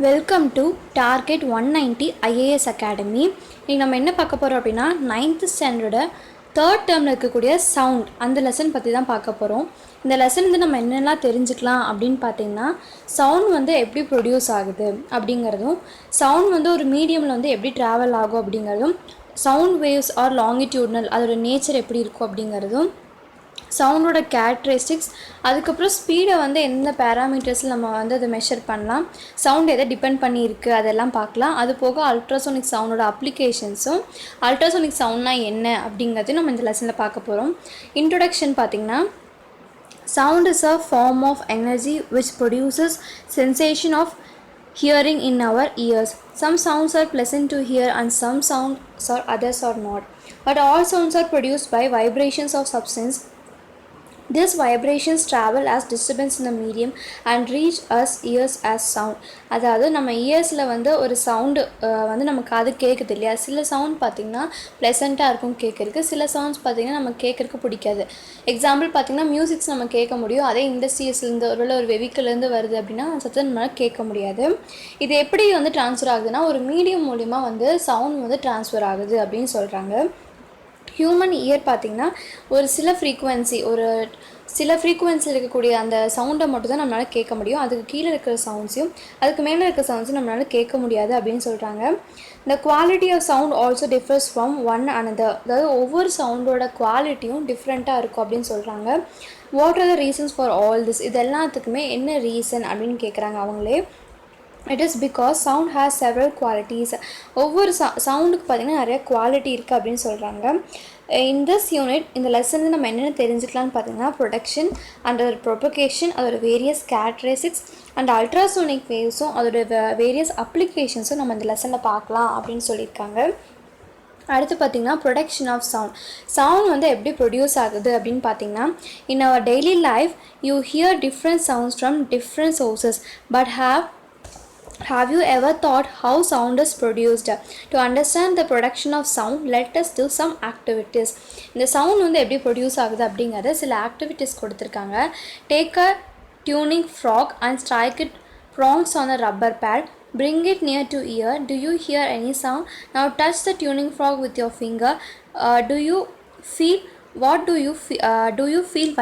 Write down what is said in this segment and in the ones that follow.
Welcome to target 190 IAS academy. இன்றைக்கி நம்ம என்ன பார்க்க போகிறோம் அப்படின்னா 9th ஸ்டாண்டர்டோட தேர்ட் டேர்மில் இருக்கக்கூடிய சவுண்ட் அந்த லெசன் பற்றி தான் பார்க்க போகிறோம். இந்த லெசன் வந்து நம்ம என்னெல்லாம் தெரிஞ்சுக்கலாம் அப்படின்னு பார்த்தீங்கன்னா, சவுண்ட் வந்து எப்படி ப்ரொடியூஸ் ஆகுது அப்படிங்கிறதும், சவுண்ட் வந்து ஒரு மீடியமில் வந்து எப்படி ட்ராவல் ஆகும் அப்படிங்கிறதும், சவுண்ட் வேவ்ஸ் ஆர் லாங்கிடியூட்னல் அதோட நேச்சர் எப்படி இருக்கும் அப்படிங்கிறதும், சவுண்டோட கேரக்டரிஸ்டிக்ஸ், அதுக்கப்புறம் ஸ்பீடை வந்து எந்த பேராமீட்டர்ஸில் நம்ம வந்து அதை மெஷர் பண்ணலாம், சவுண்ட் எதை டிபெண்ட் பண்ணி இருக்குது அதெல்லாம் பார்க்கலாம். அது போக அல்ட்ராசோனிக் சவுண்டோட அப்ளிகேஷன்ஸும், அல்ட்ராசோனிக் சவுண்ட்னா என்ன அப்படிங்கிறதையும் நம்ம இந்த லெசனில் பார்க்க போகிறோம். இன்ட்ரொடக்ஷன் பார்த்திங்கன்னா, sound is a form of energy which produces sensation of hearing in our ears. Some sounds are pleasant to hear and some sounds or others are not, but all sounds are produced by vibrations of substance. These vibrations travel as disturbance in the medium and reach us ears as sound. அதாவது நம்ம இயர்ஸில் வந்து ஒரு sound வந்து நம்ம காது கேட்குது இல்லையா, சில சவுண்ட் பார்த்திங்கன்னா ப்ளசண்ட்டாக இருக்கும் கேட்குறதுக்கு, சில சவுண்ட்ஸ் பார்த்திங்கன்னா நம்ம கேட்குறதுக்கு பிடிக்காது. எக்ஸாம்பிள் பார்த்திங்கன்னா மியூசிக்ஸ் நம்ம கேட்க முடியும், அதே இண்டஸ்ட்ரீஸ்லேருந்து ஒரு வெஹிக்கிள்லேருந்து வருது அப்படின்னா சத்தம் நம்மளால் கேட்க முடியாது. இது எப்படி வந்து ட்ரான்ஸ்ஃபர் ஆகுதுன்னா, ஒரு மீடியம் மூலிமா வந்து சவுண்ட் வந்து ட்ரான்ஸ்ஃபர் ஆகுது அப்படின்னு சொல்கிறாங்க. ஹியூமன் இயர் பார்த்திங்கன்னா ஒரு சில ஃப்ரீக்குவென்சி இருக்கக்கூடிய அந்த சவுண்டை மட்டும் தான் நம்மளால் கேட்க முடியும். அதுக்கு கீழே இருக்கிற சவுண்ட்ஸையும் அதுக்கு மேலே இருக்கிற சவுண்ட்ஸையும் நம்மளால் கேட்க முடியாது அப்படின்னு சொல்கிறாங்க. இந்த quality of sound also differs from one another. அதாவது ஒவ்வொரு சவுண்டோட குவாலிட்டியும் டிஃப்ரெண்ட்டாக இருக்கும் அப்படின்னு சொல்கிறாங்க. What are the reasons for all this? இது எல்லாத்துக்குமே என்ன ரீசன் அப்படின்னு கேட்குறாங்க அவங்களே. It is because sound has several qualities. ஒவ்வொரு சவுண்டுக்கு பார்த்திங்கன்னா நிறைய குவாலிட்டி இருக்குது அப்படின்னு சொல்கிறாங்க. இன் திஸ் யூனிட் இந்த லெசன் நம்ம என்னென்ன தெரிஞ்சுக்கலான்னு பார்த்தீங்கன்னா, ப்ரொடக்ஷன் அண்ட் ப்ரொபகேஷன், அதோட வேரியஸ் கேரக்டரிஸ்டிக்ஸ் அண்ட் அல்ட்ராசோனிக் வேவ்ஸும் அதோட வேரியஸ் அப்ளிகேஷன்ஸும் நம்ம இந்த லெசனில் பார்க்கலாம் அப்படின்னு சொல்லியிருக்காங்க. அடுத்து பார்த்திங்கன்னா ப்ரொடக்ஷன் ஆஃப் சவுண்ட் வந்து எப்படி ப்ரொடியூஸ் ஆகுது அப்படின்னு பார்த்தீங்கன்னா, in our daily life you hear different sounds from different sources, but Have you ever thought how sound is produced? To understand the production of sound, let us do some activities. இந்த sound வந்து எப்படி produce ஆகுது அப்படிங்கிறத சில activities கொடுத்துருக்காங்க. Take a tuning fork and strike it prongs on a rubber pad. Bring it near to ear. Do you hear any sound? Now touch the tuning fork with your finger. Do you feel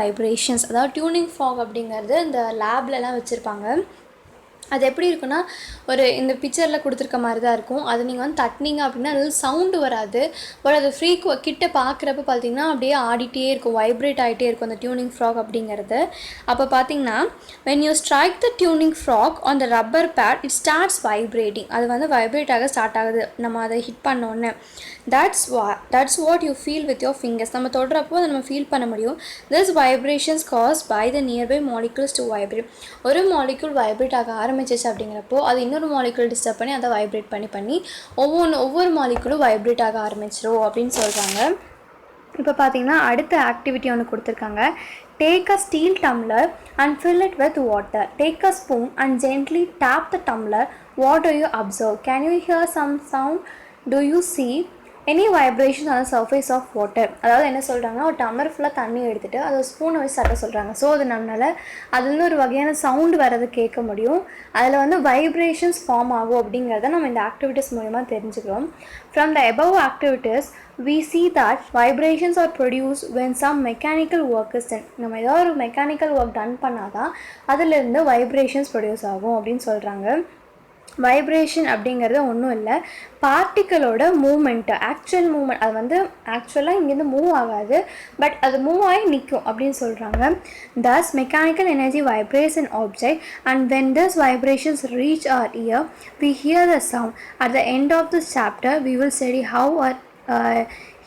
vibrations? அதாவது tuning fog அப்படிங்கிறது இந்த லேப்லலாம் வச்சுருப்பாங்க. அது எப்படி இருக்குன்னா, இந்த பிக்சரில் கொடுத்துருக்க மாதிரி தான் இருக்கும். அது நீங்கள் வந்து தட்டினீங்க அப்படின்னா அது சவுண்டு வராது, பட் அது கிட்ட பார்க்குறப்ப பார்த்திங்கன்னா அப்படியே ஆடிட்டே இருக்கும், வைப்ரேட் ஆகிட்டே இருக்கும் அந்த டியூனிங் ஃப்ராக் அப்படிங்கிறது. அப்போ பார்த்திங்கன்னா when you strike the tuning frog on the rubber pad, it starts vibrating. அது வந்து வைப்ரேட் ஆக ஸ்டார்ட் ஆகுது நம்ம அதை ஹிட் பண்ணோன்னே. that's what you feel with your fingers. நம்ம தொடுறப்போ அதை நம்ம ஃபீல் பண்ண முடியும். This vibrations caused by the nearby molecules to vibrate. ஒரு மாலிக்யூல் வைப்ரேட் ஆக ஆரம்பிச்சிச்சு அப்படிங்கிறப்போ அது இன்னொரு மாலிக்யூல் டிஸ்டர்ப் பண்ணி அதை வைப்ரேட் பண்ணி ஒவ்வொரு மாலிக்யூலும் வைப்ரேட் ஆக ஆரம்பிச்சிரும் அப்படின்னு சொல்கிறாங்க. இப்போ பார்த்தீங்கன்னா அடுத்த ஆக்டிவிட்டி ஒன்று கொடுத்துருக்காங்க. Take a steel tumbler and fill it with water. Take a spoon and gently tap the tumbler. What do you observe? Can you hear some sound? Do you see any vibration on the surface of water? அதாவது என்ன சொல்கிறாங்கன்னா, ஒரு tumbler ஃபுல்லாக தண்ணி எடுத்துகிட்டு அதை ஸ்பூனை வச்சு தட்ட சொல்கிறாங்க. ஸோ அது நம்மளால் அதுலேருந்து ஒரு வகையான சவுண்டு வரதை கேட்க முடியும். அதில் வந்து வைப்ரேஷன்ஸ் ஃபார்ம் ஆகும் அப்படிங்கிறத நம்ம இந்த ஆக்டிவிட்டீஸ் மூலமா தெரிஞ்சுக்கிறோம். From the above activities we see that vibrations are produced when some mechanical work is done. நம்ம ஏதாவது ஒரு மெக்கானிக்கல் ஒர்க் டன் பண்ணால் தான் அதிலிருந்து வைப்ரேஷன்ஸ் ப்ரொடியூஸ் ஆகும் அப்படின்னு சொல்கிறாங்க. வைப்ரேஷன் அப்படிங்கிறது ஒன்றும் இல்லை, பார்ட்டிக்கலோட மூமெண்ட்டு, ஆக்சுவல் மூமெண்ட். அது வந்து ஆக்சுவலாக இங்கேருந்து மூவ் ஆகாது, பட் அது மூவ் ஆகி நிற்கும் அப்படின்னு சொல்கிறாங்க. Thus mechanical energy vibrates an object and when these vibrations reach our ear we hear the sound. At the end of this chapter we will study how our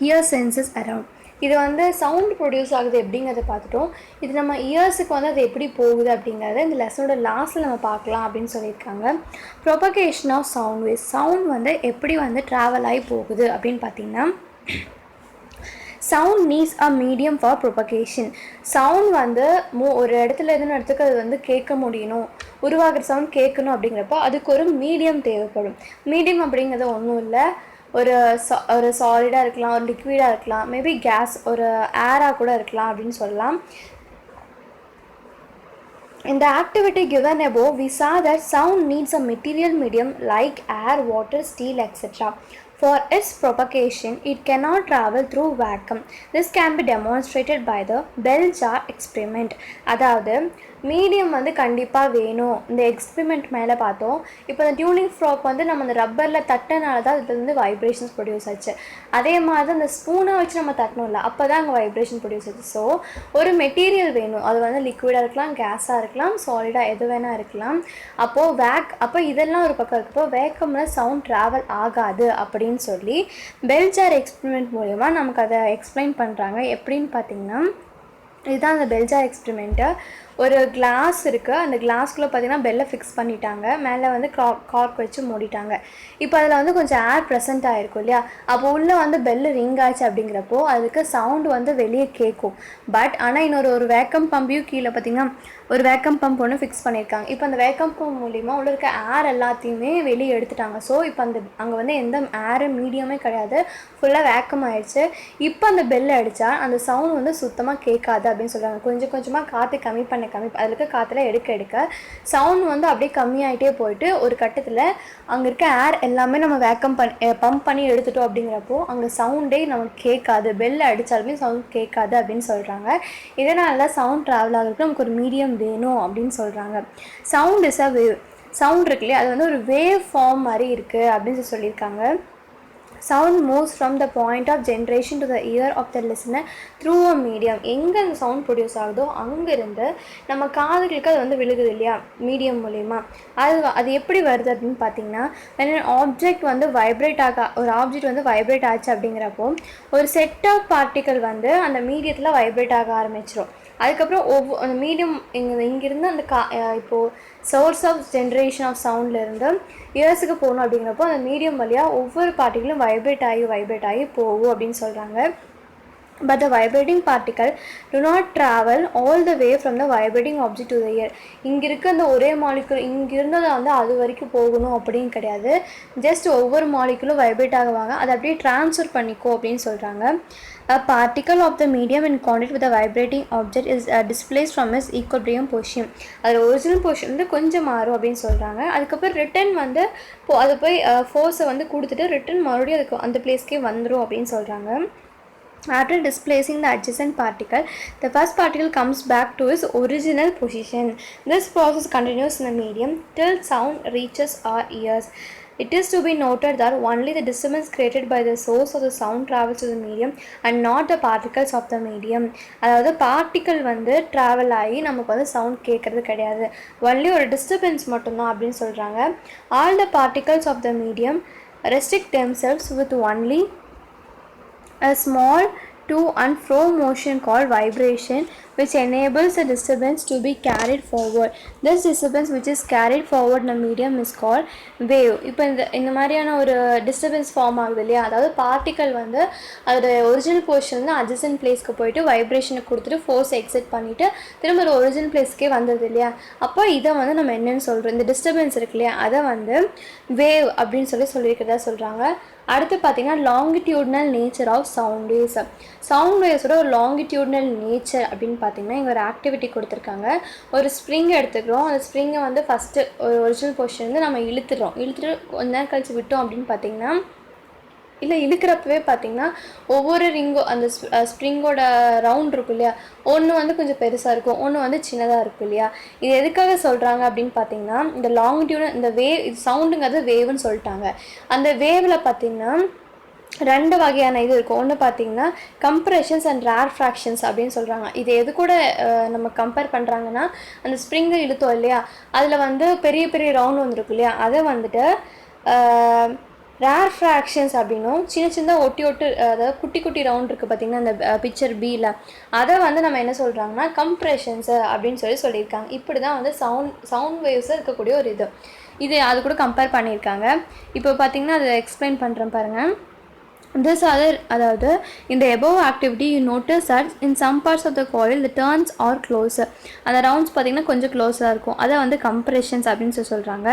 ear senses around. இது வந்து sound produce ஆகுது எப்படிங்கிறத பார்த்துட்டோம். இது நம்ம இயர்ஸுக்கு வந்து அது எப்படி போகுது அப்படிங்கிறத இந்த லெசனோட லாஸ்ட்டில் நம்ம பார்க்கலாம் அப்படின்னு சொல்லியிருக்காங்க. Propagation of sound waves. Sound வந்து எப்படி வந்து ட்ராவல் ஆகி போகுது அப்படின்னு பார்த்தீங்கன்னா, sound needs a medium for propagation. Sound வந்து ஒரு இடத்துல இருந்து இடத்துக்கு அது வந்து கேட்க முடியணும், உருவாகிற சவுண்ட் கேட்கணும் அப்படிங்கிறப்போ அதுக்கு ஒரு மீடியம் தேவைப்படும். மீடியம் அப்படிங்கிறது ஒன்றும் இல்லை, ஒரு சாலிடாக இருக்கலாம், ஒரு லிக்விடாக இருக்கலாம், மேபி கேஸ் ஒரு ஏராக கூட இருக்கலாம் அப்படின்னு சொல்லலாம். In the activity given above, we saw that sound needs a material medium like air, water, steel, etc. For its propagation, it cannot travel through vacuum. This can be demonstrated by the bell jar experiment. அதாவது medium வந்து கண்டிப்பாக வேணும். இந்த experiment மேலே பார்த்தோம். இப்போ இந்த tuning frock வந்து நம்ம அந்த ரப்பரில் தட்டினால தான் இதுலேருந்து வைப்ரேஷன்ஸ் ப்ரொடியூஸ் ஆச்சு. அதே மாதிரி தான் அந்த ஸ்பூனை வச்சு நம்ம தட்டணும்ல, அப்போ தான் அங்கே வைப்ரேஷன் ப்ரொடியூஸ் ஆச்சு. ஸோ ஒரு மெட்டீரியல் வேணும். அது வந்து லிக்விடாக இருக்கலாம், கேஸாக இருக்கலாம், சாலிடாக எது வேணால் இருக்கலாம். அப்போ இதெல்லாம் ஒரு பக்கம் இருக்கப்போ வேக்கமில் சவுண்ட் ட்ராவல் ஆகாது அப்படின்னு சொல்லி பெல் ஜார் எக்ஸ்பெரிமெண்ட் மூலமா நமக்கு அதை எக்ஸ்பிளைன் பண்ணுறாங்க. எப்படின்னு பார்த்தீங்கன்னா, இதுதான் அந்த பெல் ஜார் எக்ஸ்பெரிமெண்ட்டு. ஒரு கிளாஸ் இருக்குது. அந்த கிளாஸ்க்குள்ளே பார்த்திங்கன்னா பெல்லை ஃபிக்ஸ் பண்ணிட்டாங்க. மேலே வந்து கார்க் வச்சு மூடிட்டாங்க. இப்போ அதில் வந்து கொஞ்சம் ஏர் ப்ரெசென்ட் ஆகிருக்கும் இல்லையா, அப்போ உள்ளே வந்து பெல்லு ரிங் ஆச்சு அப்படிங்கிறப்போ அதுக்கு சவுண்டு வந்து வெளியே கேட்கும். பட் ஆனால் இன்னொரு வேக்கம் பம்பையும் கீழே பார்த்திங்கன்னா ஒரு வேக்கம் பம்ப் ஒன்று ஃபிக்ஸ் பண்ணியிருக்காங்க. இப்போ அந்த வேக்கம் பம்ப் மூலிமா உள்ள இருக்க ஏர் எல்லாத்தையுமே வெளியே எடுத்துட்டாங்க. ஸோ இப்போ அங்கே வந்து எந்த ஏரு மீடியமே கிடையாது, ஃபுல்லாக வேக்கம் ஆயிடுச்சு. இப்போ அந்த பெல்லை அடித்தா அந்த சவுண்ட் வந்து சுத்தமாக கேட்காது அப்படின்னு சொல்கிறாங்க. கொஞ்சம் கொஞ்சமாக காற்று கம்மி அதில் இருக்க காற்றுல எடுக்க சவுண்ட் வந்து அப்படியே கம்மியாகிட்டே போயிட்டு ஒரு கட்டத்தில் அங்கே இருக்க ஏர் எல்லாமே நம்ம பம்ப் பண்ணி எடுத்துட்டோம். அப்படிங்கிறப்போ அங்கே சவுண்டே நமக்கு கேட்காது, பெல்லை அடித்தாலுமே சவுண்ட் கேட்காது அப்படின்னு சொல்கிறாங்க. இதனால தான் சவுண்ட் ட்ராவல் ஆகிறதுக்கு நமக்கு ஒரு மீடியம் வேணும் அப்படின்னு சொல்கிறாங்க. Sound is a wave. Sound இருக்குல்லையே, அது வந்து ஒரு வேவ் ஃபார்ம் மாதிரி இருக்குது அப்படின்னு சொல்லியிருக்காங்க. Sound moves from the point of generation to the ear of the listener through a medium. எங்கே அந்த சவுண்ட் ப்ரொடியூஸ் ஆகுதோ அங்கேருந்து நம்ம காதுகளுக்கு அது வந்து விழுகுது இல்லையா மீடியம் மூலயமா. அது எப்படி வருது அப்படின்னு பார்த்தீங்கன்னா, ஆப்ஜெக்ட் வந்து ஒரு ஆப்ஜெக்ட் வந்து வைப்ரேட் ஆச்சு அப்படிங்கிறப்போ ஒரு செட் ஆஃப் பார்ட்டிக்கல் வந்து அந்த மீடியத்தில் வைப்ரேட் ஆக ஆரம்பிச்சிடும். அதுக்கப்புறம் அந்த மீடியம் இங்கேருந்து அந்த இப்போது சோர்ஸ் ஆஃப் ஜென்ரேஷன் ஆஃப் சவுண்ட்லேருந்து இயர்ஸுக்கு போகணும் அப்படிங்கிறப்போ அந்த மீடியம் வழியாக ஒவ்வொரு பார்ட்டிகளும் வைப்ரேட் ஆகி போகும் அப்படின்னு சொல்கிறாங்க. But the vibrating particle do not travel all the way from the vibrating object to the ear. இங்கே இருக்க அந்த ஒரே மாலிகுல் இங்கிருந்தது வந்து அது வரைக்கும் போகணும் அப்படின்னு கிடையாது. ஜஸ்ட் ஒவ்வொரு மாலிகுலும் வைப்ரேட் ஆகுவாங்க, அதை அப்படியே ட்ரான்ஸ்ஃபர் பண்ணிக்கோ அப்படின்னு சொல்கிறாங்க. A particle of the medium in contact with the vibrating object is displaced from its equilibrium position. அதில் ஒரிஜினல் பொசிஷன் வந்து கொஞ்சம் மாறும் அப்படின்னு சொல்கிறாங்க. அதுக்கப்புறம் ரிட்டன் வந்து அது போய் ஃபோர்ஸை வந்து கொடுத்துட்டு ரிட்டன் மறுபடியும் அதுக்கு அந்த பிளேஸ்க்கே வந்துடும் அப்படின்னு சொல்கிறாங்க. After displacing the adjacent particle, the first particle comes back to its original position. This process continues in the medium till sound reaches our ears. It is to be noted that only the disturbance created by the source of the sound travels to the medium and not the particles of the medium. அதாவது particle வந்து travel ஆகி நமக்கு வந்து sound கேட்குறது கிடையாது, only ஒரு disturbance மட்டும்தான் அப்படின்னு சொல்கிறாங்க. All the particles of the medium restrict themselves with only a small to and fro motion called vibration, which enables the disturbance to be carried forward. This disturbance which is carried forward in a medium is called wave. இப்போ இந்த மாதிரியான ஒரு disturbance form ஆகுது இல்லையா, அதாவது particle வந்து அதோட original position adjacent பிளேஸ்க்கு போயிட்டு வைப்ரேஷனை கொடுத்துட்டு ஃபோர்ஸ் எக்ஸிட் பண்ணிவிட்டு திரும்ப ஒரு ஒரிஜினல் பிளேஸ்க்கே வந்தது இல்லையா. அப்போ இதை வந்து நம்ம என்னென்னு சொல்கிறோம், இந்த டிஸ்டர்பன்ஸ் இருக்கு இல்லையா, அதை வந்து வேவ் அப்படின்னு சொல்லியிருக்கிறதா சொல்கிறாங்க. அடுத்து பார்த்திங்கன்னா longitudinal nature of sound waves. Sound வேவ்ஸோட ஒரு லாங்கிடியூட்னல் நேச்சர் அப்படின்னு பார்த்திங்கன்னா இங்கே ஒரு ஆக்டிவிட்டி கொடுத்துருக்காங்க. ஒரு ஸ்ப்ரிங் எடுத்துக்கிறோம். அந்த ஸ்ப்ரிங்கை வந்து ஃபஸ்ட்டு ஒரு ஒரிஜினல் பொசிஷன் வந்து நம்ம இழுத்துட்டு கொஞ்ச நேரம் கழிச்சு விட்டோம் அப்படின்னு பார்த்திங்கன்னா, இல்லை இழுக்கிறப்பவே பார்த்திங்கன்னா ஒவ்வொரு ரிங்கும் அந்த ஸ்ப்ரிங்கோட ரவுண்ட் இருக்கும் இல்லையா, ஒன்று வந்து கொஞ்சம் பெருசாக இருக்கும், ஒன்று வந்து சின்னதாக இருக்கும் இல்லையா. இது எதுக்காக சொல்கிறாங்க அப்படின்னு பார்த்தீங்கன்னா, இந்த லாங்கிடியூட் இந்த வேவ் இது சவுண்டுங்கிறது வேவ்னு சொல்லிட்டாங்க. அந்த வேவில் பார்த்திங்கன்னா ரெண்டு வகையான இது இருக்கும். ஒன்று பார்த்திங்கன்னா கம்ப்ரெஷன்ஸ் அண்ட் ரேர் ஃப்ராக்ஷன்ஸ் அப்படின்னு சொல்கிறாங்க. இது எது கூட நம்ம கம்பேர் பண்ணுறாங்கன்னா, அந்த ஸ்ப்ரிங்கை இழுத்தோம் இல்லையா, அதில் வந்து பெரிய பெரிய ரவுண்ட் வந்துருக்கும் இல்லையா, அதை வந்துட்டு ரேர் ஃப்ராக்ஷன்ஸ் அப்படின்னும் சின்ன ஒட்டி அதாவது குட்டி ரவுண்ட் இருக்குது பார்த்திங்கன்னா அந்த பிக்சர் பியில், அதை வந்து நம்ம என்ன சொல்கிறாங்கன்னா கம்ப்ரெஷன்ஸு அப்படின்னு சொல்லியிருக்காங்க. இப்படி தான் வந்து சவுண்ட் வேவ்ஸில் இருக்கக்கூடிய ஒரு இது அது கூட கம்பேர் பண்ணியிருக்காங்க. இப்போ பார்த்திங்கன்னா அதை எக்ஸ்பிளைன் பண்ணுறேன் பாருங்கள். அதாவது in the above activity you notice that in some parts of the coil the turns are closer. அந்த ரவுண்ட்ஸ் பார்த்திங்கன்னா கொஞ்சம் க்ளோஸாக இருக்கும், அதை வந்து கம்ப்ரெஷன்ஸ் அப்படின்னு சொல்கிறாங்க.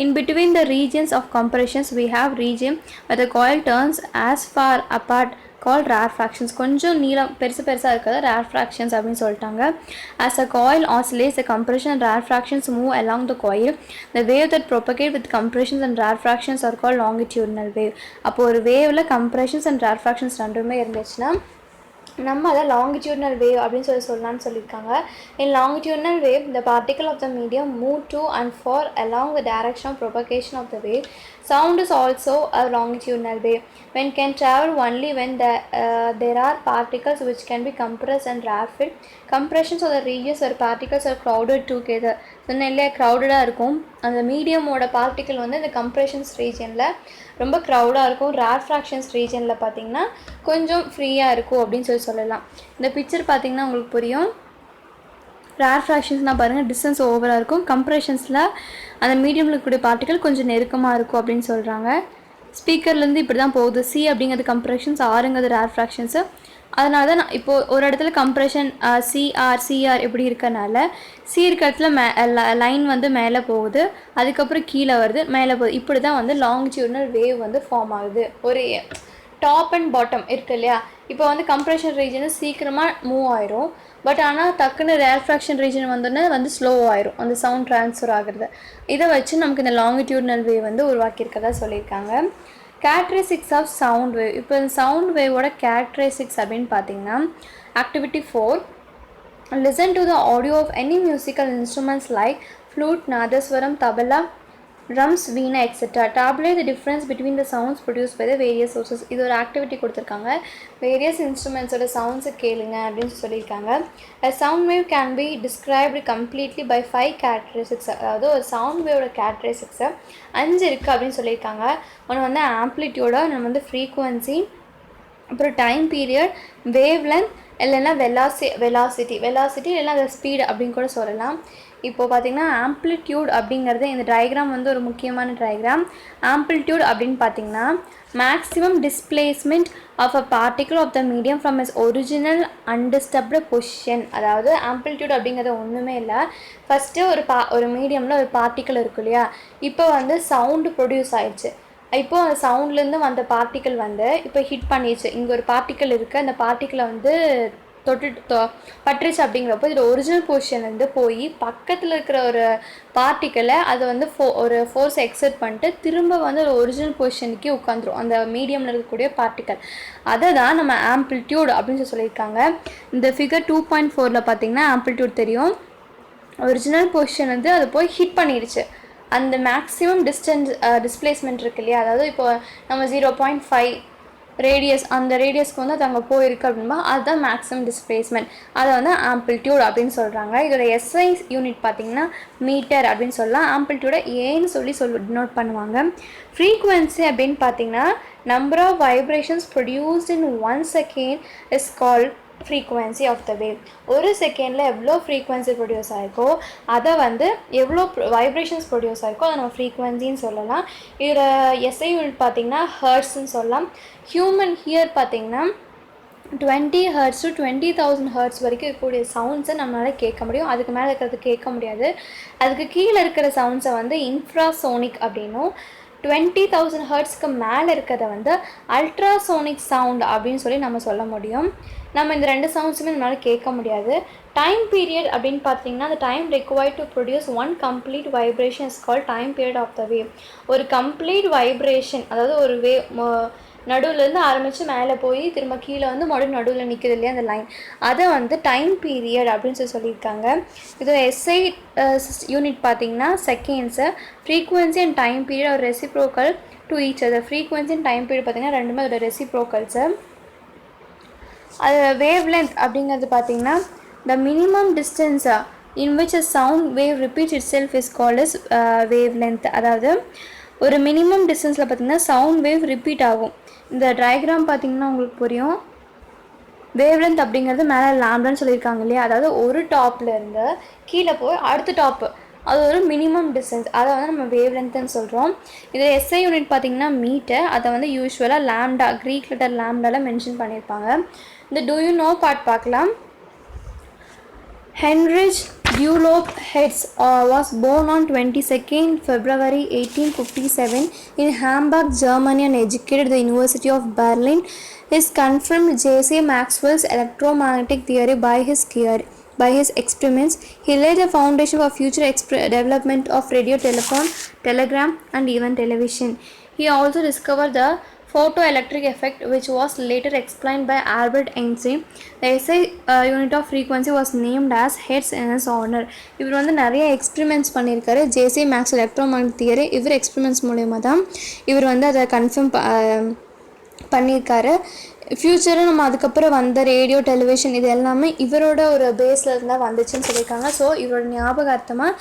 In between the regions of compressions we have region where the coil turns as far apart called rarefactions. கொஞ்சம் நீளம் பெருசாக இருக்கிறது rarefactions அப்படின்னு சொல்லிட்டாங்க. As a coil oscillates, the compression and rarefactions move along the coil. The wave that propagate with compressions and rarefactions are called longitudinal wave. அப்போ ஒரு வேவ்ல compressions and rarefactions ரெண்டுமே இருந்துச்சுன்னா நம்ம அதை longitudinal wave அப்படின்னு சொல்லலாம்னு சொல்லியிருக்காங்க. In longitudinal wave, the particle of the medium move to and for along the direction of propagation of the wave. Sound is also a longitudinal wave. When can travel only when there are particles which can be compressed and rarefied. Compressions of the regions where particles are crowded together. சொன்ன இல்லையா க்ரௌடடாக இருக்கும். அந்த மீடியமோட particle வந்து இந்த compressions ரீஜனில் ரொம்ப க்ரௌடாக இருக்கும். ரேர்ஃப்ராக்ஷன்ஸ் ரீஜனில் பார்த்திங்கன்னா கொஞ்சம் ஃப்ரீயாக இருக்கும் அப்படின்னு சொல்லலாம். இந்த பிக்சர் பார்த்திங்கன்னா உங்களுக்கு புரியும். ரேர்ஃப்ராக்ஷன்ஸ்னால் பாருங்கள் டிஸ்டன்ஸ் ஓவராக இருக்கும். கம்ப்ரெஷன்ஸில் அந்த மீடியமில் இருக்கக்கூடிய பார்ட்டிக்கல் கொஞ்சம் நெருக்கமாக இருக்கும் அப்படின்னு சொல்கிறாங்க. ஸ்பீக்கர்லேருந்து இப்படி தான் போகுது. சி அப்படிங்கிறது கம்ப்ரெஷன்ஸ், ஆறுங்கிறது ரேர்ஃப்ராக்ஷன்ஸு. அதனால தான் நான் இப்போது ஒரு இடத்துல கம்ப்ரெஷன் சிஆர் எப்படி இருக்கனால சி இருக்க இடத்துல லைன் வந்து மேலே போகுது, அதுக்கப்புறம் கீழே வருது, மேலே போகுது. இப்படி தான் வந்து லாங்கிடியூடினல் வேவ் வந்து ஃபார்ம் ஆகுது. ஒரு டாப் அண்ட் பாட்டம் இருக்குது இல்லையா. இப்போ வந்து கம்ப்ரெஷன் ரீஜனு சீக்கிரமாக மூவ் ஆயிரும். பட் ஆனால் டக்குன்னு ரேர்ஃப்ராக்ஷன் ரீஜன் வந்தோடனே வந்து ஸ்லோ ஆயிரும் அந்த சவுண்ட் ட்ரான்ஸ்ஃபர் ஆகுறது. இதை வச்சு நமக்கு இந்த லாங்கிடியூடினல் வேவ் வந்து உருவாக்கியிருக்கதா சொல்லியிருக்காங்க. Characteristics of sound wave. இப்போ இந்த சவுண்ட் வேவோட கேரக்டரிஸ்டிக்ஸ் அப்படின்னு பார்த்தீங்கன்னா activity 4, listen to the audio of any musical instruments like flute, nadaswaram, tabla, drums, veena etc. Tabulate the difference between the sounds produced by the various sources. இது ஒரு ஆக்டிவிட்டி கொடுத்துருக்காங்க. Various இன்ஸ்ட்ருமெண்ட்ஸோட சவுண்ட்ஸை கேளுங்க அப்படின்னு சொல்லியிருக்காங்க. A sound wave can be described completely by 5 characteristics. அதாவது ஒரு sound வேவோட கேரக்டரிஸ்டிக்ஸை 5 இருக்குது அப்படின்னு சொல்லியிருக்காங்க. ஒன்று வந்து ஆம்ப்ளிடியூடோ, நம்ம வந்து ஃப்ரீக்குவன்சி, அப்புறம் டைம் பீரியட், வேவ் லென்த், இல்லைன்னா வெலாசிட்டி இல்லைன்னா அந்த ஸ்பீடு அப்படின்னு கூட சொல்லலாம். இப்போது பார்த்திங்கன்னா ஆம்ப்ளிடியூட் அப்படிங்கிறது இந்த டயக்ராம் வந்து ஒரு முக்கியமான டயக்ராம். ஆம்ப்ளிடியூட் அப்படின்னு பார்த்திங்கன்னா maximum displacement of a particle of the medium from is original undisturbed position. அதாவது ஆம்ப்ளிடியூட் அப்படிங்கிறது ஒன்றுமே இல்லை. ஃபஸ்ட்டு ஒரு மீடியமில் ஒரு பார்ட்டிக்கல் இருக்கும் இல்லையா. இப்போ வந்து சவுண்டு ப்ரொடியூஸ் ஆயிடுச்சு. இப்போது அந்த சவுண்ட்லேருந்து வந்த பார்ட்டிக்கல் வந்து இப்போ ஹிட் பண்ணிடுச்சு. இங்கே ஒரு பார்ட்டிக்கல் இருக்குது, அந்த பார்ட்டிக்கலை வந்து பட்டுருச்சு. அப்படிங்கிறப்போ இது ஒரிஜினல் பொசிஷன்லேருந்து போய் பக்கத்தில் இருக்கிற ஒரு பார்ட்டிக்கலை அதை வந்து ஒரு ஃபோர்ஸை எக்ஸர்ட் பண்ணிட்டு திரும்ப வந்து ஒரு ஒரிஜினல் பொசிஷனுக்கே உட்காந்துரும் அந்த மீடியமில் இருக்கக்கூடிய பார்ட்டிக்கல். அதை தான் நம்ம ஆம்ப்ளிடியூட் அப்படின்னு சொல்லியிருக்காங்க. இந்த ஃபிகர் 2.4 பார்த்திங்கன்னா ஆம்ப்ளிடியூட் தெரியும். ஒரிஜினல் பொசிஷன் வந்து அது போய் ஹிட் பண்ணிடுச்சு. அந்த மேக்ஸிமம் டிஸ்பிளேஸ்மெண்ட் இருக்கு இல்லையா. அதாவது இப்போ நம்ம 0.5 ரேடியஸ், அந்த ரேடியஸ்க்கு வந்து அது அங்கே போயிருக்கு அப்படின்பா அதுதான் மேக்ஸிமம் டிஸ்பிளேஸ்மெண்ட். அதை வந்து ஆம்ப்ளிடியூட் அப்படின்னு சொல்கிறாங்க. இதோட எஸ்ஐ யூனிட் பார்த்திங்கன்னா மீட்டர் அப்படின்னு சொல்லலாம். ஆம்ப்ளிடியூடை ஏன்னு சொல்லி டினோட் பண்ணுவாங்க. ஃப்ரீக்குவென்சி அப்படின்னு பார்த்திங்கன்னா number of vibrations produced in 1 second is called frequency of the wave. ஒரு செகண்டில் எவ்வளோ ஃப்ரீக்குவென்சி ப்ரொடியூஸ் ஆகிருக்கோ அதை வந்து எவ்வளோ வைப்ரேஷன்ஸ் ப்ரொடியூஸ் ஆகிருக்கோ அதை நம்ம ஃப்ரீக்குவென்சின்னு சொல்லலாம். இதில் எஸ்ஐ யூனிட் பார்த்திங்கன்னா ஹர்ட்ஸ்ன்னு சொல்லலாம். ஹியூமன் ஹியர் பார்த்திங்கன்னா 20 Hz to 20,000 Hz வரைக்கும் இருக்கக்கூடிய சவுண்ட்ஸை நம்மளால் கேட்க முடியும். அதுக்கு மேலே இருக்கிறது கேட்க முடியாது. அதுக்கு கீழே இருக்கிற சவுண்ட்ஸை வந்து இன்ஃப்ராசோனிக் அப்படின்னும், 20,000 Hzக்கு மேலே இருக்கிறத வந்து அல்ட்ராசோனிக் சவுண்ட் அப்படின்னு சொல்லி நம்ம சொல்ல முடியும். நம்ம இந்த 2 சவுண்ட்ஸுமே நம்மளால் கேட்க முடியாது. டைம் பீரியட் அப்படின்னு பார்த்தீங்கன்னா the time required to produce one complete vibration is called time period of the wave. ஒரு கம்ப்ளீட் வைப்ரேஷன், அதாவது ஒரு நடுவுலேருந்து ஆரம்பித்து மேலே போய் திரும்ப கீழே வந்து மறுபடியும் நடுவில் நிற்குது இல்லையா அந்த லைன், அதை வந்து டைம் பீரியட் அப்படின்னு சொல்லியிருக்காங்க. இது எஸ்ஐ யூனிட் பார்த்திங்கன்னா seconds. Frequency and time period ஒரு reciprocal to each other. Frequency and time period பார்த்திங்கன்னா ரெண்டுமே அதோட ரெசிப்ரோக்கல்ஸு. அது வேவ் லென்த் அப்படிங்கிறது பார்த்திங்கன்னா the minimum distance in which a sound wave repeats itself is called as wavelength. அதாவது ஒரு மினிமம் டிஸ்டன்ஸில் பார்த்திங்கன்னா சவுண்ட் வேவ் ரிப்பீட் ஆகும். இந்த டயக்ராம் பார்த்திங்கன்னா உங்களுக்கு புரியும். வேவ்லென்த் அப்படிங்கிறது மேலே லாம்டான்னு சொல்லியிருக்காங்க இல்லையா. அதாவது ஒரு டாப்லேருந்து கீழே போய் அடுத்த டாப்பு, அது ஒரு மினிமம் டிஸ்டன்ஸ், அதை வந்து நம்ம வேவ்லென்த்துன்னு சொல்கிறோம். இது எஸ்ஐ யூனிட் பார்த்திங்கன்னா மீட்டர். அதை வந்து யூஸ்வலாக லாம்டா, க்ரீக் லெட்டர் லாம்டாவில் மென்ஷன் பண்ணியிருப்பாங்க. இந்த டூ யூ நோ பார்ட் பார்க்கலாம். Heinrich Dewlop Hetz was born on 22nd February 1857 in Hamburg, Germany and educated at the University of Berlin. He confirmed J.C. Maxwell's electromagnetic theory by his experiments. He laid the foundation for future development of radio, telephone, telegram and even television. He also discovered the photoelectric effect, which was later explained by Albert Einstein. The SI unit of frequency was named as Hertz in his honor. இவர் வந்து நிறைய experiments பண்ணியிருக்காரு. ஜேசி maths electromagnetic theory இவர் experiments மூலயமா தான் இவர் வந்து அதை கன்ஃபார்ம் பண்ணியிருக்காரு. ஃப்யூச்சரில் நம்ம அதுக்கப்புறம் வந்த ரேடியோ, டெலிவிஷன் இது எல்லாமே இவரோட ஒரு பேஸில் இருந்தால் வந்துச்சுன்னு சொல்லியிருக்காங்க. ஸோ இவரோட ஞாபகார்த்தமாக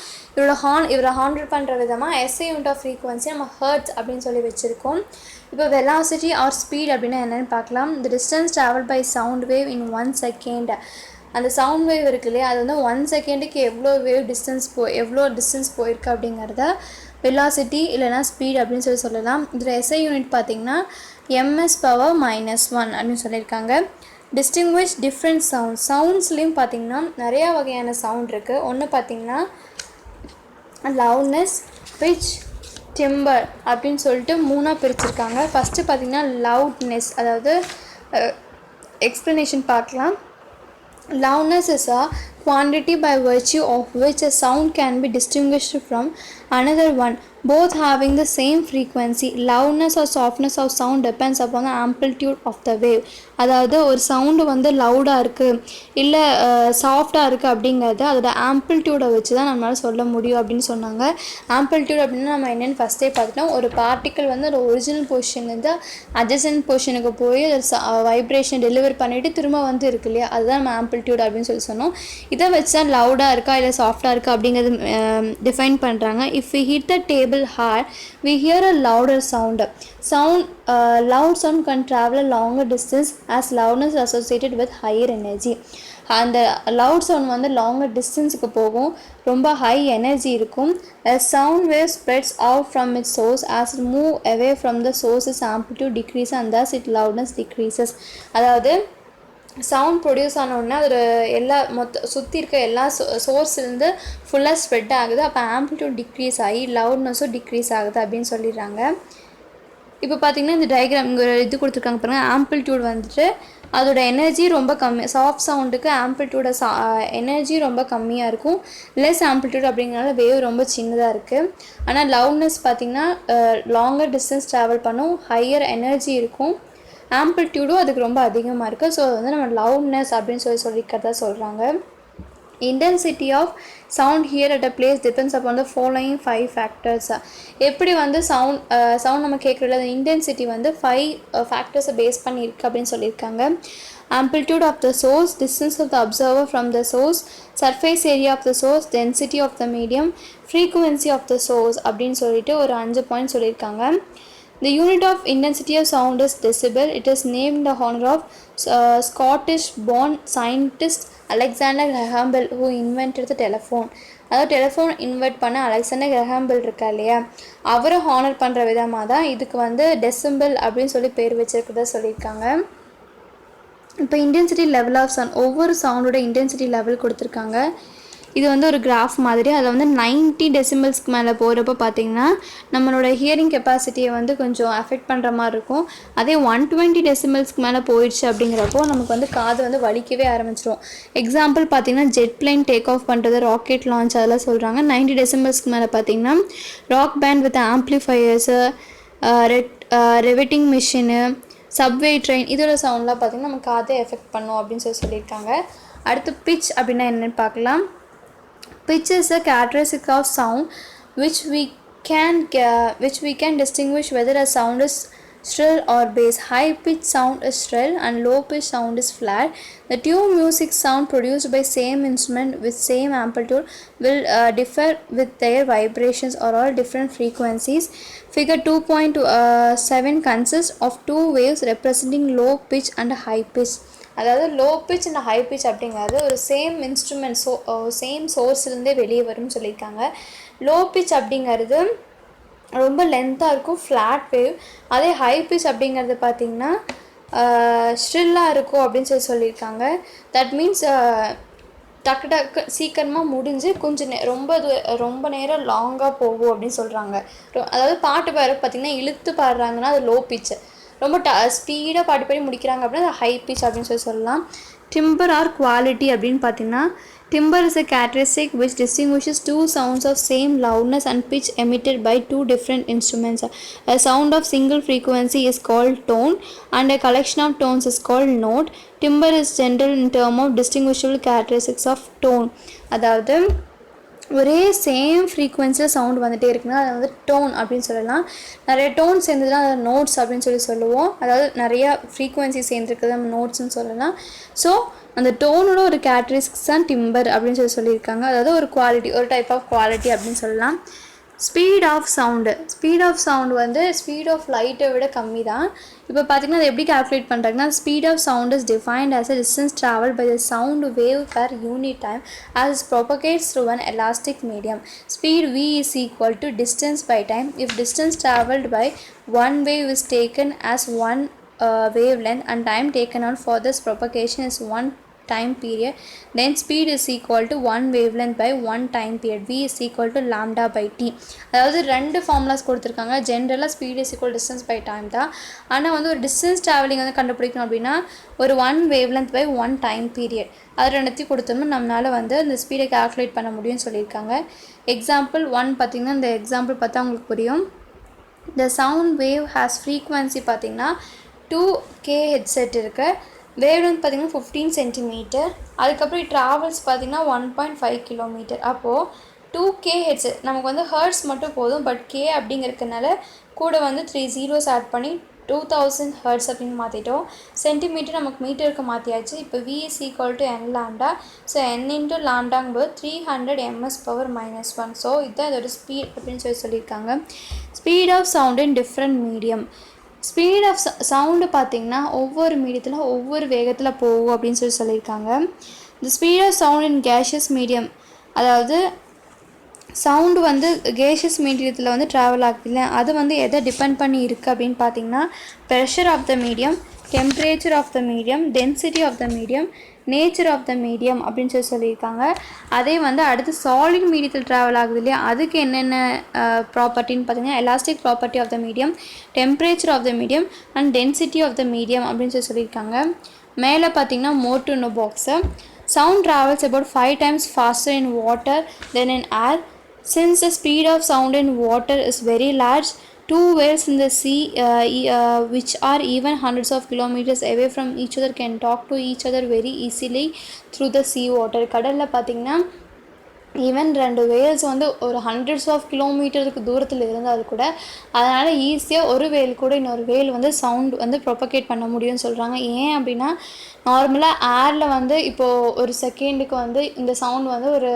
இவரை ஹானர் பண்ணுற விதமாக எஸ்ஐ யூனிட் ஆஃப் ஃப்ரீக்வன்சி நம்ம ஹர்ட்ஸ் அப்படின்னு சொல்லி வச்சுருக்கோம். இப்போ வெலாசிட்டி ஆர் ஸ்பீட் அப்படின்னா என்னென்னு பார்க்கலாம். The distance travel by sound wave in 1 second. அந்த சவுண்ட் வேவ் இருக்கு இல்லையா, அது வந்து 1 செகண்டுக்கு எவ்வளோ டிஸ்டன்ஸ் போயிருக்கு அப்படிங்கிறத வெலாசிட்டி இல்லைனா ஸ்பீட் அப்படின்னு சொல்லலாம். இதில் எஸ்ஐ யூனிட் பார்த்திங்கன்னா ms⁻⁻1 அப்படின்னு சொல்லியிருக்காங்க. டிஸ்டிங்விஷ் டிஃப்ரெண்ட் சவுண்ட்ஸ்லேயும் பார்த்திங்கன்னா நிறையா வகையான சவுண்ட் இருக்குது. ஒன்று பார்த்திங்கன்னா லவுட்னஸ், பிட்ச், டிம்பர் அப்படின்னு சொல்லிட்டு 3ஆக பிரிச்சிருக்காங்க. ஃபஸ்ட்டு பார்த்திங்கன்னா லவுட்னஸ், அதாவது எக்ஸ்ப்ளனேஷன் பார்க்கலாம். Loudness is a quantity by virtue of which a sound can be distinguished from another one, both having the same frequency. Loudness or softness of sound depends upon the amplitude of the wave. அதாவது ஒரு sound வந்து லவுடாக இருக்குது இல்லை சாஃப்டாக இருக்குது அப்படிங்கிறது அதோட ஆம்பிள்டியூடை வச்சு தான் நம்மளால் சொல்ல முடியும் அப்படின்னு சொன்னாங்க. ஆம்பிள்டியூட் அப்படின்னா நம்ம என்னென்னு ஃபஸ்ட்டே பார்த்துட்டோம். ஒரு பார்ட்டிக்கல் வந்து ஒரு ஒரிஜினல் பொசிஷன்லேருந்து அட்ஜசன்ட் பொசிஷனுக்கு போய் வைப்ரேஷன் டெலிவர் பண்ணிவிட்டு திரும்ப வந்து இருக்கு இல்லையா, அதுதான் நம்ம ஆம்பிள்டியூட் அப்படின்னு சொல்லி சொன்னோம். இதை வச்சு தான் லவுடாக இருக்கா இல்லை சாஃப்டாக இருக்கா அப்படிங்கிறது டிஃபைன் பண்ணுறாங்க. If we hit the table hard we hear a louder sound. Loud sound can travel a longer distance as loudness is associated with higher energy. அந்த லவுட் சவுண்ட் வந்து லாங்கர் டிஸ்டன்ஸுக்கு போகும், ரொம்ப ஹை எனர்ஜி இருக்கும். A sound wave spreads out from its source as it move away from the source, its amplitude decreases and thus its loudness decreases. அதாவது sound produce ஆனோடனே அது எல்லா சுற்றி இருக்க எல்லா சோர்ஸ்லேருந்து ஃபுல்லாக ஸ்ப்ரெட் ஆகுது. அப்போ ஆம்பிள்டியூட் டிக்ரீஸ் ஆகி லவுட்னஸும் டிக்ரீஸ் ஆகுது அப்படின்னு சொல்லிடுறாங்க. இப்போ பார்த்திங்கன்னா இந்த டயக்ராம் இங்கே இது கொடுத்துருக்காங்க பாருங்கள். ஆம்பிள்டியூட் வந்துட்டு அதோட எனர்ஜி ரொம்ப கம்மி. சாஃப்ட் சவுண்டுக்கு ஆம்பிள்டியூட எனர்ஜி ரொம்ப கம்மியாக இருக்கும். லெஸ் ஆம்பிள்டியூட் அப்படிங்கிறனால வேவ் ரொம்ப சின்னதாக இருக்குது. ஆனால் லவுட்னஸ் பார்த்திங்கன்னா லாங்கர் டிஸ்டன்ஸ் ட்ராவல் பண்ணும், ஹையர் எனர்ஜி இருக்கும், ஆம்பிள்டியூடும் அதுக்கு ரொம்ப அதிகமாக இருக்குது. ஸோ அது வந்து நம்ம லவுட்னஸ் அப்படின்னு சொல்லிக்கிறதா சொல்கிறாங்க. Intensity of sound here at a place depends upon the following 5 factors. எப்படி வந்து சவுண்ட் நம்ம கேட்குறதுல அந்த இன்டென்சிட்டி வந்து 5 ஃபேக்டர்ஸை பேஸ் பண்ணியிருக்கு அப்படின்னு சொல்லியிருக்காங்க. Amplitude of the source, distance of the observer from the source, surface area of the source, density of the medium, frequency of the source அப்படின்னு சொல்லிட்டு ஒரு 5 பாயிண்ட் சொல்லியிருக்காங்க. The unit of intensity of sound is decibel. It is named in the honor of Scottish-born scientist Alexander Graham Bell, who invented the telephone. அதாவது telephone invert பண்ண Alexander Graham bell இருக்கா இல்லையா, அவரை honour பண்ணுற விதமாக தான் இதுக்கு வந்து டெசிபிள் அப்படின்னு சொல்லி பேர் வச்சிருக்கிறதா சொல்லியிருக்காங்க. இப்போ இன்டென்சிட்டி லெவல் ஆஃப் சவுண்ட், ஒவ்வொரு சவுண்டோட இன்டென்சிட்டி லெவல் கொடுத்துருக்காங்க. இது வந்து ஒரு கிராஃப் மாதிரி. அதில் வந்து 90 டெசிமல்ஸ்க்கு மேலே போகிறப்ப பார்த்திங்கன்னா நம்மளோட ஹியரிங் கெப்பாசிட்டியை வந்து கொஞ்சம் அஃபெக்ட் பண்ணுற மாதிரி இருக்கும். அதே 120 டெசிமல்ஸ்க்கு மேலே போயிடுச்சு அப்படிங்கிறப்போ நமக்கு வந்து காது வந்து வலிக்கவே ஆரம்பிச்சிடும். எக்ஸாம்பிள் பார்த்திங்கன்னா ஜெட் பிளைன் டேக் ஆஃப் பண்ணுறது, ராக்கெட் லான்ச் அதெல்லாம் சொல்கிறாங்க. 90 டெசிமல்ஸ்க்கு மேலே பார்த்திங்கன்னா rock band with amplifiers, riveting machine, subway train இதோட சவுண்ட்லாம் பார்த்திங்கன்னா நம்ம காதை எஃபெக்ட் பண்ணும் அப்படின்னு சொல்லியிருக்காங்க. அடுத்து பிட்ச் அப்படின்னா என்னென்னு பார்க்கலாம். Pitch is a characteristic of sound which we can distinguish whether a sound is shrill or bass. High pitch sound is shrill and low pitch sound is flat. The two music sound produced by same instrument with same amplitude will differ with their vibrations or all different frequencies. Figure 2.7 consists of two waves representing low pitch and high pitch. அதாவது low pitch and high pitch அப்படிங்கிறது ஒரு same instrument same சோர்ஸ்லேருந்தே வெளியே வரும்னு சொல்லியிருக்காங்க. Low pitch அப்படிங்கிறது ரொம்ப லென்த்தாக இருக்கும், ஃப்ளாட் வேவ். அதே ஹை பிச் அப்படிங்கிறது பார்த்திங்கன்னா ஷ்ரில்லாக இருக்கும் அப்படின்னு சொல்லியிருக்காங்க. தட் மீன்ஸ் டக்கு டக்கு சீக்கிரமாக முடிஞ்சு கொஞ்சம் ரொம்ப நேரம் லாங்காக போகும் அப்படின்னு சொல்கிறாங்க. அதாவது பாட்டு பாடுறது பார்த்திங்கன்னா இழுத்து பாடுறாங்கன்னா அது லோ பிச்சு, ரொம்ப ஸ்பீடாக பாட்டு பாடி முடிக்கிறாங்க அப்படின்னா அது ஹை பிச் அப்படின்னு சொல்லலாம். டிம்பர் ஆர் குவாலிட்டி அப்படின்னு பார்த்திங்கன்னா timbre is a characteristic which distinguishes two sounds of same loudness and pitch emitted by two different instruments. A sound of single frequency is called tone and a collection of tones is called note. Timbre is general in terms of distinguishable characteristics of tone. அதாவது ஒரே same ஃப்ரீக்குவென்சியில் sound வந்துகிட்டே இருக்குன்னா அதை வந்து tone அப்படின்னு சொல்லலாம். நிறைய tone சேர்ந்ததுனா அதை நோட்ஸ் அப்படின்னு சொல்லுவோம். அதாவது நிறையா ஃப்ரீக்குவென்சி சேர்ந்துருக்குது நம்ம நோட்ஸ்ன்னு சொல்லலாம். ஸோ அந்த டோனோட ஒரு கேரக்டரிஸ்டிக்ஸ் தான் டிம்பர் அப்படின்னு சொல்லியிருக்காங்க. அதாவது ஒரு குவாலிட்டி, ஒரு டைப் ஆஃப் குவாலிட்டி அப்படின்னு சொல்லலாம். ஸ்பீட் ஆஃப் சவுண்டு வந்து ஸ்பீட் ஆஃப் லைட்டை விட கம்மி தான். இப்போ பார்த்திங்கன்னா அது எப்படி கால்குலேட் பண்ணுறாங்கன்னா speed of sound is defined as a distance travel by the sound wave per unit time as it propagates through an elastic medium. Speed v is equal to distance by time. If distance travelled by one wave is taken as one wavelength and time taken on for this propagation is one time period, then speed is equal to one wavelength by one time period. V is equal to lambda by t. அதாவது ரெண்டு formulas கொடுத்துருக்காங்க. ஜென்ரலாக speed is equal distance by time தான். ஆனால் வந்து ஒரு distance travelling வந்து கண்டுபிடிக்கணும் அப்படின்னா ஒரு one wavelength by one time period அது ரெண்டுத்தையும் கொடுத்தோம்னா நம்மளால் வந்து அந்த ஸ்பீடை கால்குலேட் பண்ண முடியும்னு சொல்லியிருக்காங்க. எக்ஸாம்பிள் 1 பார்த்திங்கன்னா இந்த எக்ஸாம்பிள் பார்த்தா உங்களுக்கு புரியும். The sound wave has frequency பார்த்திங்கன்னா 2k ஹெட்செட் இருக்குது. வேவ்லென்த் பார்த்திங்கன்னா 15 சென்டிமீட்டர். அதுக்கப்புறம் ட்ராவல்ஸ் பார்த்திங்கன்னா 1.5 கிலோமீட்டர். அப்போது 2k ஹெட்செட் நமக்கு வந்து ஹர்ட்ஸ் மட்டும் போதும். பட் k அப்படிங்கிறதுனால கூட வந்து 3 zeros ஆட் பண்ணி 2000 ஹர்ட்ஸ் அப்படின்னு மாற்றிட்டோம். சென்டிமீட்டர் நமக்கு மீட்டருக்கு மாற்றியாச்சு. இப்போ v is equal to n lambda. So n into lambdaங்கும்போது 300 ms/-1. ஸோ இதுதான் இதோட ஸ்பீட் அப்படின்னு சொல்லியிருக்காங்க. Speed of sound in different medium. Speed of sound பார்த்திங்கன்னா ஒவ்வொரு மீடியத்தில் ஒவ்வொரு வேகத்தில் போகும் அப்படின்னு சொல்லியிருக்காங்க. இந்த speed of sound in gaseous medium, அதாவது சவுண்டு வந்து கேஷியஸ் மீடியத்தில் வந்து ட்ராவல் ஆகுது இல்லை, அது வந்து எதை டிபெண்ட் பண்ணி இருக்குது அப்படின்னு பார்த்திங்கன்னா pressure of the medium, temperature of the medium, density of the medium, nature of the medium அப்படின்னு சொல்லியிருக்காங்க. அதே வந்து அடுத்து சாலிட் மீடியத்தில் ட்ராவல் ஆகுது இல்லையா, அதுக்கு என்னென்ன ப்ராப்பர்ட்டின்னு பார்த்தீங்கன்னா elastic property of the medium, temperature of the medium and density of the medium அப்படின்னு சொல்லியிருக்காங்க. மேலே பார்த்தீங்கன்னா more to know box. Sound travels about 5 times faster in water than in air. Since the speed of sound in water is very large, two whales in the sea which are even hundreds of kilometers away from each other can talk to each other very easily through the sea water. கடலில் பார்த்திங்கன்னா even 2 Wales வந்து ஒரு hundreds of கிலோமீட்டருக்கு தூரத்தில் இருந்தால் கூட அதனால் ஈஸியாக ஒரு வேல் கூட இன்னொரு வேல் வந்து சவுண்ட் வந்து ப்ரொபகேட் பண்ண முடியும்னு சொல்கிறாங்க. ஏன் அப்படின்னா நார்மலாக ஏரில் வந்து இப்போது ஒரு செகண்டுக்கு வந்து இந்த சவுண்ட் வந்து ஒரு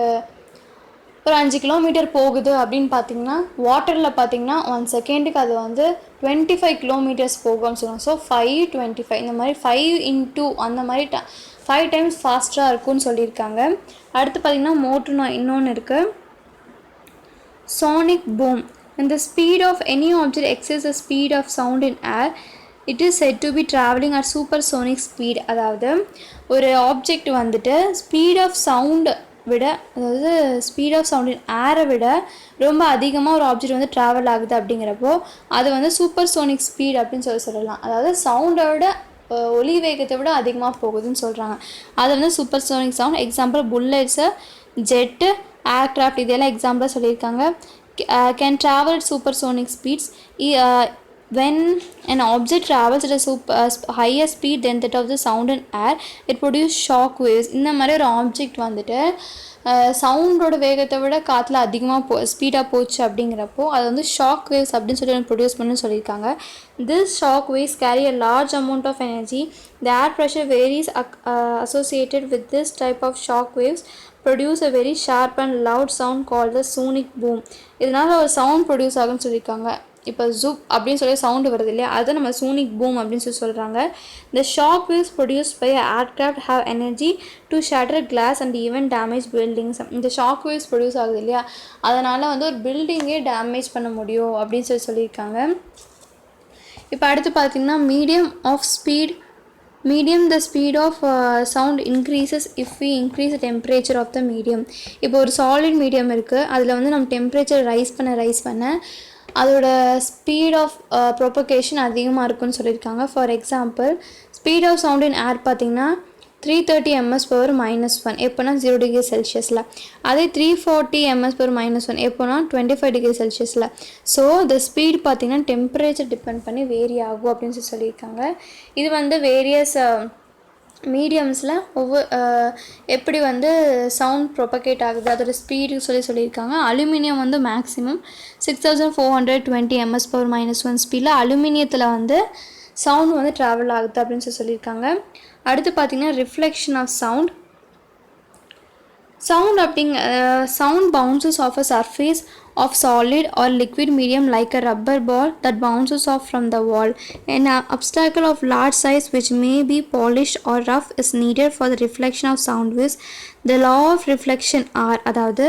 5 கிலோமீட்டர் போகுது அப்படின்னு பார்த்திங்கன்னா வாட்டரில் பார்த்திங்கன்னா 1 செகண்டுக்கு அது வந்து 25 கிலோமீட்டர்ஸ் போகும்னு சொல்லுவாங்க. ஸோ 5 இந்த மாதிரி 5 into அந்த மாதிரி 5 times ஃபாஸ்ட்டாக இருக்கும்னு சொல்லியிருக்காங்க. அடுத்து பார்த்திங்கன்னா மோட்ரு இன்னொன்று இருக்குது, sonic boom. When the speed of any object exceeds the speed of sound in air, it is said to be traveling at supersonic speed. அதாவது ஒரு ஆப்ஜெக்ட் வந்துட்டு ஸ்பீட் ஆஃப் சவுண்டு விட, அதாவது ஸ்பீட் ஆஃப் சவுண்ட் இன் ஏரை விட ரொம்ப அதிகமாக ஒரு ஆப்ஜெக்ட் வந்து ட்ராவல் ஆகுது அப்படிங்கிறப்போ அது வந்து சூப்பர் சோனிக் ஸ்பீட் அப்படின்னு சொல்லலாம். அதாவது சவுண்டோட ஒலி வேகத்தை விட அதிகமாக போகுதுன்னு சொல்கிறாங்க. அது வந்து super sonic sound. Example bullets, jet, aircraft இதெல்லாம் எக்ஸாம்பிளாக சொல்லியிருக்காங்க. Can travel at supersonic speeds. When an object travels at a higher speed than that of the sound in air, it produces shock waves. இந்த மாதிரி ஒரு object வந்துட்டு சவுண்டோட வேகத்தை விட காற்றுல அதிகமாக ஸ்பீடாக போச்சு அப்படிங்கிறப்போ அது வந்து ஷாக் வேவ்ஸ் அப்படின்னு சொல்லி ப்ரொடியூஸ் பண்ணுன்னு சொல்லியிருக்காங்க. This shock waves carry a large amount of energy. The air pressure varies associated with this type of shock waves produce a very sharp and loud sound called the sonic boom. இதனால் ஒரு sound produce ஆகுன்னு சொல்லியிருக்காங்க. இப்போ ஜூப் அப்படின்னு சொல்லி sound வருது இல்லையா, அதை நம்ம சோனிக் பூம் அப்படின்னு சொல்கிறாங்க. The shock waves produced by an aircraft have energy to shatter glass and even damage buildings. இந்த ஷாக் வேவ்ஸ் ப்ரொடியூஸ் ஆகுது இல்லையா, அதனால் வந்து ஒரு பில்டிங்கே டேமேஜ் பண்ண முடியும் அப்படின்னு சொல்லியிருக்காங்க. இப்போ அடுத்து பார்த்திங்கன்னா medium of speed medium the speed of sound increases if we increase the temperature of the medium. இப்போ ஒரு சாலிட் மீடியம் இருக்குது, அதில் வந்து நம்ம டெம்பரேச்சர் ரைஸ் பண்ண அதோட ஸ்பீட் ஆஃப் ப்ரொபகேஷன் அதிகமாக இருக்குன்னு சொல்லியிருக்காங்க. For example speed of sound in air பார்த்திங்கன்னா 330 ms/-1 எப்போனா 0 டிகிரி செல்சியஸில், அதே 340 ms/-1 எப்போனா 25 டிகிரி செல்சியஸில். ஸோ த ஸ்பீட் பார்த்திங்கன்னா டெம்பரேச்சர் டிபெண்ட் பண்ணி வேரி ஆகும் அப்படின்னு சொல்லியிருக்காங்க. இது வந்து வேரியஸ் மீடியம்ஸில் எப்படி வந்து சவுண்ட் ப்ரொபகேட் ஆகுது அதோட ஸ்பீடு சொல்லியிருக்காங்க. அலுமினியம் வந்து மேக்ஸிமம் 6420 ms/-1 ஸ்பீடில் அலுமினியத்தில் வந்து சவுண்ட் வந்து ட்ராவல் ஆகுது அப்படின்னு சொல்லியிருக்காங்க. அடுத்து பார்த்திங்கன்னா reflection of sound. Sound bounces off a surface of solid or liquid medium like a rubber ball that bounces off from the wall. An obstacle of large size which may be polished or rough is needed for the reflection of sound waves. The law of reflection are, அதாவது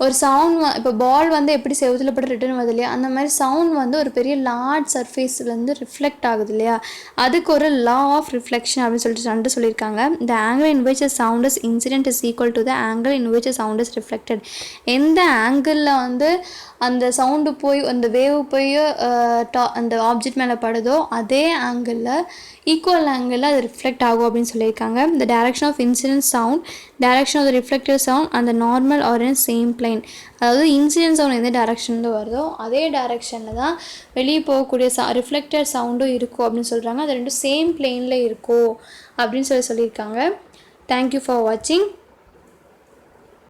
ஒரு sound இப்போ பால் வந்து எப்படி செவுத்தில் போட்டு return வருது இல்லையா, அந்த மாதிரி சவுண்ட் வந்து ஒரு பெரிய லார்ஜ் சர்ஃபேஸ்லேருந்து ரிஃப்ளெக்ட் ஆகுது இல்லையா, அதுக்கு ஒரு லா ஆஃப் ரிஃப்ளெக்ஷன் அப்படின்னு சொல்லியிருக்காங்க. த angle in which sound is incident is equal to the angle in which sound is reflected. எந்த ஆங்கிளில் வந்து அந்த சவுண்டு போய் அந்த வேவ் போய் அந்த ஆப்ஜெக்ட் மேலே படுதோ அதே ஆங்கிளில் ஈக்குவல் ஆங்கிளில் அது ரிஃப்ளெக்ட் ஆகும் அப்படின்னு சொல்லியிருக்காங்க. The direction of incident sound, direction of the reflective sound அந்த normal are in same plane. அதாவது இன்சிடென்ட் சவுண்ட் எந்த டைரக்ஷன்ல வருதோ அதே டைரக்ஷனில் தான் வெளியே போகக்கூடிய ரிஃப்ளெக்டட் சவுண்டும் இருக்கும் அப்படின்னு சொல்கிறாங்க. அது ரெண்டும் சேம் பிளெயினில் இருக்கும் அப்படின்னு சொல்லியிருக்காங்க. தேங்க்யூ ஃபார் வாட்சிங்.